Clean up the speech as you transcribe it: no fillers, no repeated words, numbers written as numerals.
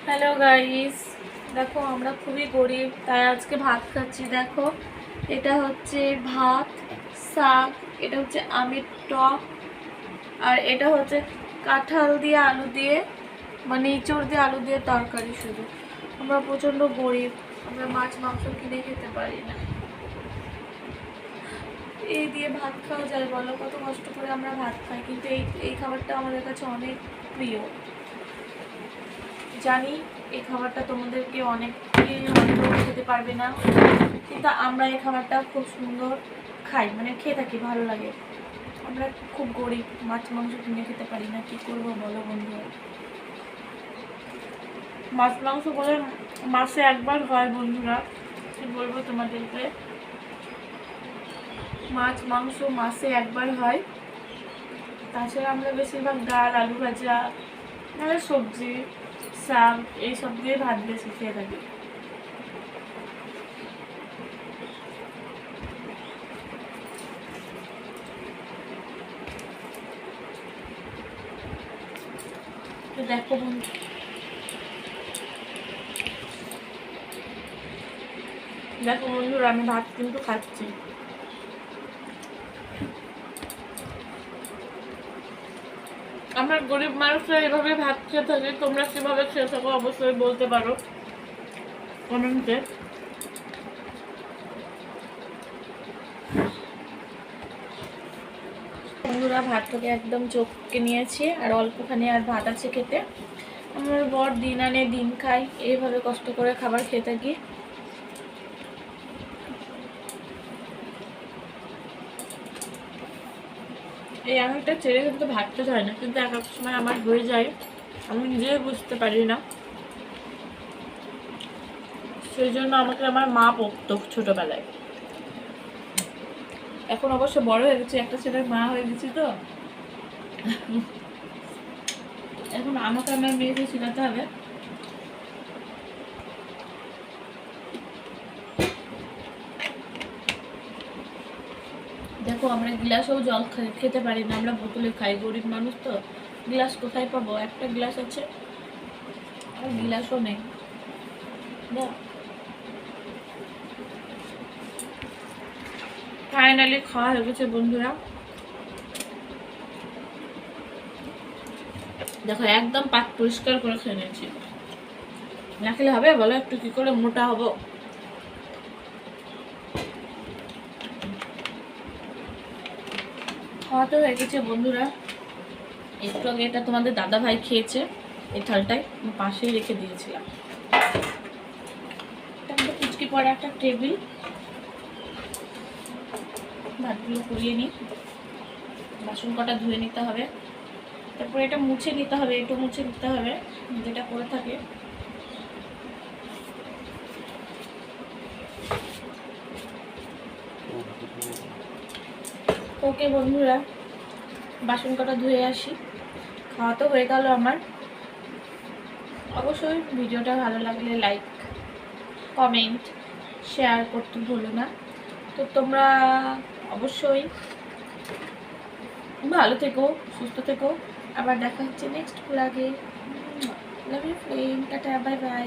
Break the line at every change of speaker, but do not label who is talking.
Hello guys, দেখো আমরা খুবই গরিব, তাই আজকে ভাত খাচ্ছি। দেখো, এটা হচ্ছে ভাত, শাক, এটা হচ্ছে আমের টক, আর এটা হচ্ছে কাঁঠাল দিয়ে আলু দিয়ে, মানে ইঁচড় দিয়ে আলু দিয়ে তরকারি। শুধু আমরা প্রচণ্ড গরিব, আমরা মাছ মাংস কিনে খেতে পারি না। এই দিয়ে ভাত খাওয়া যায় বলো? কত কষ্ট করে আমরা ভাত খাই, কিন্তু এই খাবারটা আমাদের কাছে অনেক প্রিয়। জানি এই খাবারটা তোমাদেরকে অনেকে হয়তো খেতে পারবে না, কিন্তু আমরা এই খাবারটা খুব সুন্দর খাই, মানে খেয়ে থাকি, ভালো লাগে। আমরা খুব গরিব, মাছ মাংস কিনে খেতে পারি না, কী করবো বলো বন্ধুরা? মাছ মাংস বলে মাসে একবার হয় বন্ধুরা, কি বলবো তোমাদেরকে, মাছ মাংস মাসে একবার হয়। তাছাড়া আমরা বেশিরভাগ ডাল, আলু ভাজা, নাহলে সবজি, শাক, এইসব দিয়ে ভাত বেশি খেয়ে থাকি। তো দেখো বন্ধু, দেখো বন্ধুরা, আমি ভাত কিন্তু খাচ্ছি। আমার গরিব মানুষরা এভাবে ভাত খেয়ে থাকে, তোমরা কিভাবে খেয়ে থাকো অবশ্যই বলতে পারো কমেন্টে। বন্ধুরা, ভাতটাকে একদম চোখকে নিয়েছি, আর অল্পখানি আর ভাত আছে খেতে। আমার বর দিন আনে দিন খাই, এইভাবে কষ্ট করে খাবার খেয়ে থাকি। এই আঙুলটা ছেড়ে কিন্তু ভাতটা যায় না, কিন্তু এক এক সময় আমার হয়ে যায়, আমি নিজেই বুঝতে পারি না। সেই জন্য আমাকে আমার মা বকতো ছোটবেলায়। এখন অবশ্য বড় হয়ে গেছে, একটা ছেলের মা হয়ে গেছি, তো এখন আমাকে আমার মেয়েকে শেখাতে হবে। দেখো, আমরা গ্লাসেও জল খেতে পারি না, আমরা বোতলে খাই, গরিব মানুষ তো। গ্লাস কোথায় পাবো? একটা গ্লাস আছে, আর গ্লাসও নেই। ফাইনালি খাওয়া হয়ে গেছে বন্ধুরা। দেখো, একদম পাত পরিষ্কার করে খেয়ে নিয়েছি। না খেলে হবে বলো? একটু কি করে মোটা হবো? খাওয়া তো হয়ে গেছে বন্ধুরা। একটু আগে এটা তোমাদের দাদা ভাই খেয়েছে, এই থালটাই পাশেই রেখে দিয়েছিলাম। কুচকি পড়া একটা টেবিল, ভাতগুলো করিয়ে নিই, বাসন কটা ধুয়ে নিতে হবে, তারপরে এটা মুছে নিতে হবে, একটু মুছে নিতে হবে, যেটা করে থাকে। ওকে বন্ধুরা, বাসন কটা ধুয়ে আসি। খাওয়া তো হয়ে গেল আমার। অবশ্যই ভিডিওটা ভালো লাগলে লাইক, কমেন্ট, শেয়ার করতে ভুলো না। তো তোমরা অবশ্যই ভালো থেকো, সুস্থ থেকো। আবার দেখা হচ্ছে নেক্সট ব্লগে। Love you friend, tata, bye by.